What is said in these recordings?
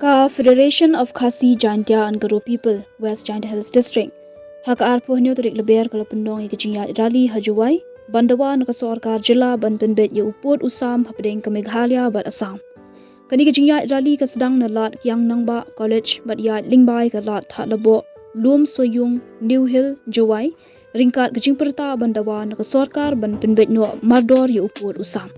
Ka Federation of Khasi Jaintia and Garo People, West Jaintia Hills District. Hak arpo hanyo turik leber kalau pendong ikijinya rally hajuai, bandawa nakasorkar jila ban penbet ya upod usam hapdeng ke Meghalaya bat Assam. Kani ikijinya rally ka sedang nalat yang nangba college bat ya lingbai ka lat thak labo, Lum Soyung, New Hill, Jawai, ringkat kejing perta bandawa nakasorkar ban penbet no mardor ya upod usam.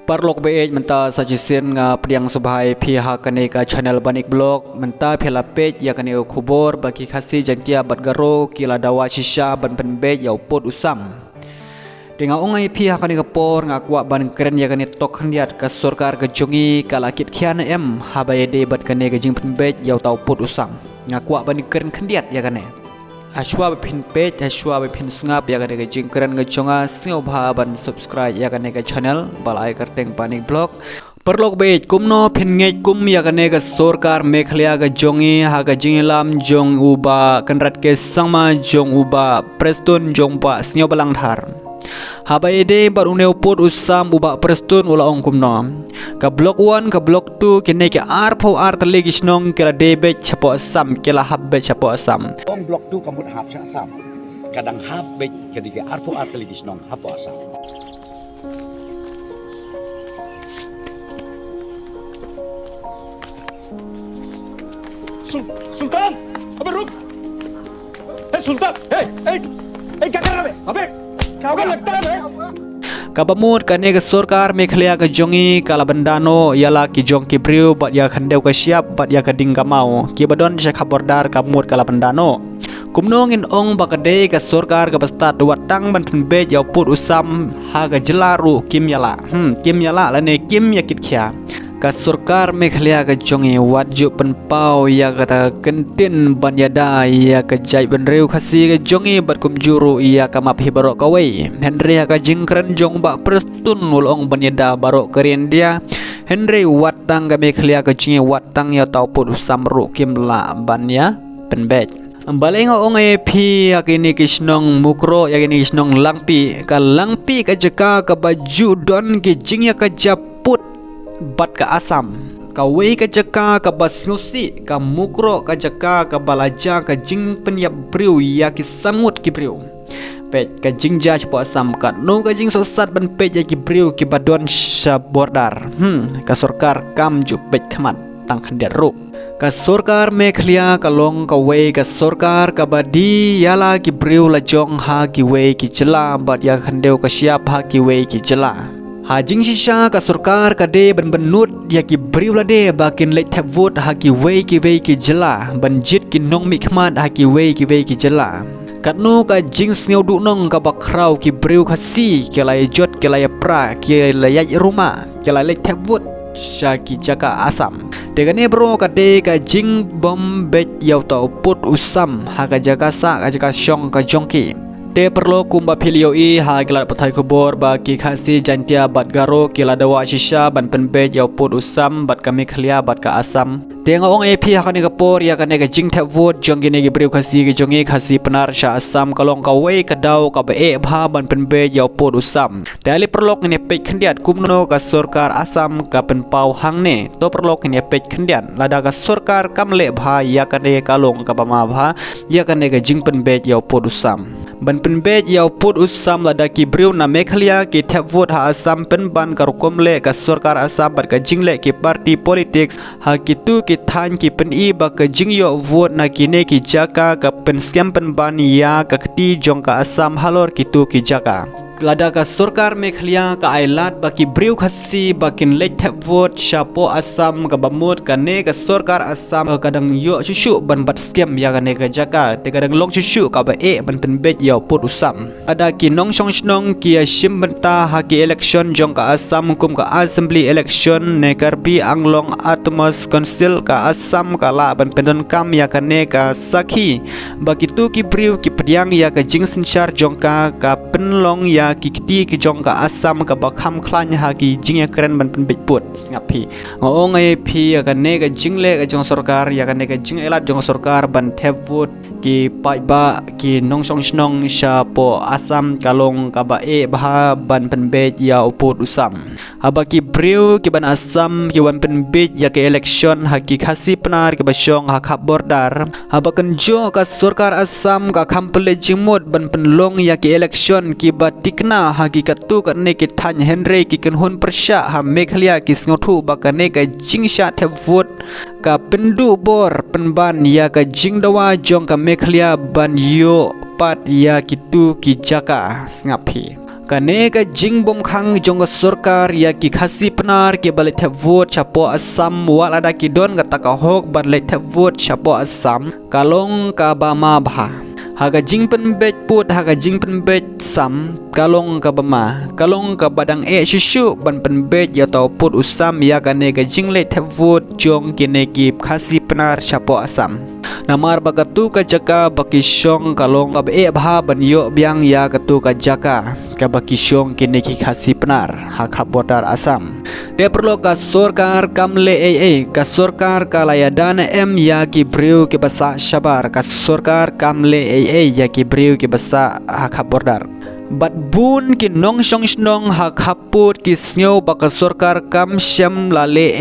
Parlok beej menta sajisen nga priang subhai pihak kane ka channel banik blog menta phela page ya kane khubor baki khasi jantia batgaro kila dawa shisha ban penbej ya upod usam denga ongai pihak kane kapor nga kwa ban keren ya kane tok handiat ka sarkar gejungi kala kit khian em habaye de bat kane gejing penbej ya tau upod usam nga kwa ban keren khandiat ya kane Ashwa bepin page, ashwa bepin sngap ya kane gejing keren gejonga singau ban subscribe ya kane ke channel balai kerteng panik blog perlok page kumno pin ngej kum ya kane ke sarkar Meghalaya gejongi ha gejing lam jong uba kenrat ke sangma jong uba Preston jong pa singau balang thar habai de barune upod usam uba Preston ula ong kumno ka blok 1 ka blok 2 kene ke arpo artele gisnong kela debe chapo asam kela habbe chapo asam ong blok 2 kambut hab sya asam kadang habbe kedige arpo artele gisnong hapo asam Sultan abe ruk Sultan kakar abe kau kan लगता है kabamut kane ke sarkar Meghalaya ke jongi kala bandano yala ki jong ki briu bat ya khandeu ka siap bat ya ka dingga mau ki badon sya khabordar kamut kala bandano kumnong in ong bakade ke sarkar ke bastat watang ban penbe ya put usam ha ga jelaru kim yala lane kim yakit khya ka sarkar Meghalaya ka jongi wajju penpau ya kata kentin ban yada ya ka jai ban reu khasi ka jongi bat kum juru ya ka map hibaro ka wei Henry ka jingkran jong ba Preston ulong ban yada baro keren dia Henry watang ka Meghalaya ka jongi watang ya tau put usam ru kim la ban ya penbet Balai nga ong phi yakini kisnong mukro yakini kisnong langpi ka jeka ka baju don ki jing ya ka japut bat ka asam ka wei ka jaka ka basnusi ka mukro ka jaka ka balaja ka jing penyap briu ya ki sangut ki briu pet ka jingja chapo asam ka no ka jing sosat ban pet ya ki briu ki badon sha bordar ka sarkar kam ju pet khamat tang khandiat ru ka sarkar Meghalaya ka long ka wei ka sarkar ka badi yala ki briu la jong ha ki wei ki jela bat ya khandeu ka siap ha ki wei ki jela Hajing shisha ka sarkar ka de ban benut ya ki briu la de bakin lek tap vote ha ki wei ki jela ban jit ki nong mi khmat ha ki wei ki jela katno ka jing sneu du nong ka bakrau ki briu khasi kelai jot kelai pra kelai rumah kelai lek tap vote sha ki jaka asam degane bro ka de ka jing bom bet yau tau put usam ha ka jaka sa ka jaka shong ka jongki Te perlu kumba pilio ha kilat patai kubur bagi khasi jantia bat garo kila dawa shisha ban penbej yau put usam bat kami Meghalaya bat ka asam te ngong epi hakane kapor ya kane ka jing tap vote jong gine gi briu khasi gi jongi khasi penar sha asam kalong ka wei ka dau ka ba bha ban penbej yau put usam te ali perlok ne pej khandiat kumno ka sarkar asam ka penpau hangne to perlok ne pej khandiat lada ka sarkar kamle bha ya kane kalong ka bama bha ya kane ka jing penbej yau put usam ban penbej yau put usam lada ki briu na Meghalaya ki tap vote ha asam pen ban karukom le ka sarkar asam bat ka jingle ki parti politics ha ki tu ki than ki pen I ba ka jing yo vote na ki ne ki jaka ka pen scam pen ban ya ka kti jong ka asam halor ki tu ki jaka lada ka sarkar Meghalaya ka ailat baki briu khasi bakin lek tap vote shapo asam ka bamut ka ne ka sarkar asam kadang yo shushu ban bat scam ya ka ne ka jaka te kadang long shushu ka ba ban penbej yau put usam ada ki nong shong shnong ki shim benta ha ki election jong ka asam kum ka assembly election ne karpi anglong atmos council ka asam ka la ban pendon kam ya ka ne ka sakhi baki tu ki briu ki pediang ya ka jing sinchar jong ka penlong ya ki kti ki jong ka asam ka bakham khlan ha ki jing ya keren ban penbej put ngapi ngong phi ka ne ka jingle ka jong sarkar ya ka ne ka jing elat jong sarkar ban tap vote ki pai ba ki nong song snong sha po Assam kalong ka ba bah ban penbet ya uput usam haba ki briu ki ban Assam ki wan penbet ya ke election haki khasi penar ki basyong ha khap bordar haba kenjo ka sarkar Assam ka khample jimut ban penlong ya ke election ki ba tikna haki katu ka ne ki than Henry ki kenhun persya ha Meghalaya ki sngotu ba ka ne ka jingsha the vote ka pendu bor penban ya ka jingdawa jong ka Meghalaya ban yo pat ya kitu ki jaka ngapi kane ka jingbom khang jong ka sarkar ya ki khasi penar ki balik the vote chapo Assam walada ki don ka takahok ban le the vote chapo Assam kalong ka bama bha haga jing penbet put haga jing penbet sam kalong ka bama kalong ka badang shishu ban penbet ya tau put usam ya kane ka jing le the vote jong kine ki khasi penar chapo Assam namar bagatu ka jaka bakisyong kalong ka bha ban yo biang ya katu ka jaka ka bakisyong kine ki khasi penar hak bodar Assam de perlu ka sarkar kamle ka sarkar ka layadan ya ki briu ki basa shabar ka sarkar kamle ya ki briu ki basa hak bodar bat bun ki nong shong snong hak haput ki snyo baka sarkar kam syam lale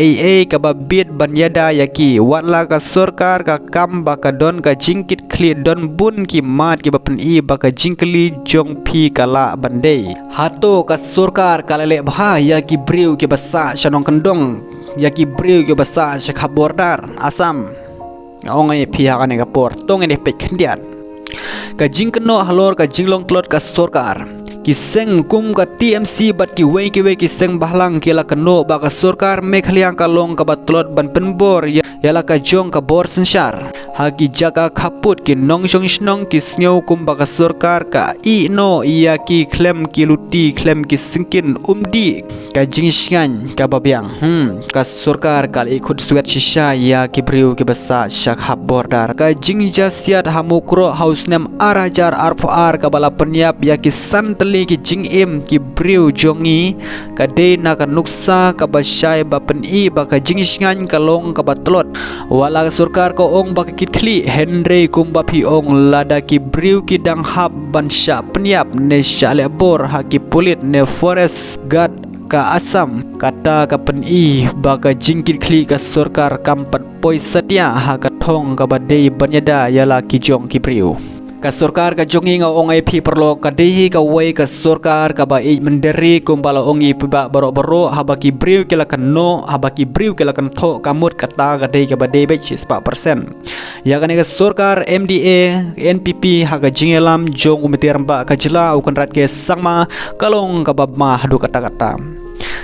ka babit banyada yaki watla ka sarkar ka kam baka don ka jingkit kli don bun ki mat ki bapen baka jingkli jong pi kala bandai hato ka sarkar kalale bha yaki briu ki basa shanong kendong yaki briu ki basa shakha bordar Assam ongai pi hakane ka por tong ene pek khendiat ka jingkno halor ka jinglong klot ka sarkar kiseng kum ka TMC bat ki wei ki seng bahlang kila keno ba ka sarkar Meghalaya kalong ka batlot ban penbor yala ka jong ka bor sensar hagi jaka khaput ki nong shong snong ki sneu kum ba ka sarkar ka no iya ki klem ki luti klem ki singkin umdi ka jingshan ka babiang ka sarkar kal ikut suet shisha ya ki briu ki basa shakha bordar ka jingjasiat hamukro house nem arajar arpoar ka bala penyap ya ki santeli ki jingim ki briu jongi ka de na ka nuksa ka basyai ba pen ba ka jingshan kalong ka batlot wala ka sarkar ko ong ba ki kli Henry kum ba pi ong lada ki briu ki dang hab ban sha penyap ne shale bor ha ki pulit ne forest guard ka Assam kata ka pen baka jingkit kli ka sarkar kampat poi satya ha ka thong ka badei banyada yala ki jong ki priu ka sarkar ka jongi nga ongai pi perlo ka dehi ka wei ka sarkar ka ba menderi kumbala ongi piba baro habaki briu kila kan no habaki briu kila kan tho kamut kata ka dehi ka badei be 4% ya kan ka sarkar MDA NPP ha ka jingelam jong umitir ba ka jila ukan rat ke sangma kalong ka babma hadu kata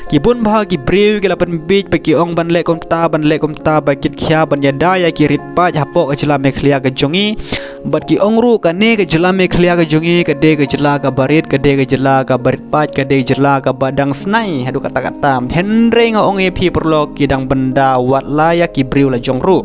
kibun bah ki briu ki lapan bit peki ong ban le kom ta ba kit khia ban ya daya ki rit pa hapo ka jila Meghalaya ka jongi bat ki ong ru ka ne ka jila Meghalaya ka jongi ka de ka jila ka barit ka de ka jila ka barit pa ka de jila ka badang snai hadu kata Henry nga ong ep perlo ki dang benda wat laya ki briu la jong ru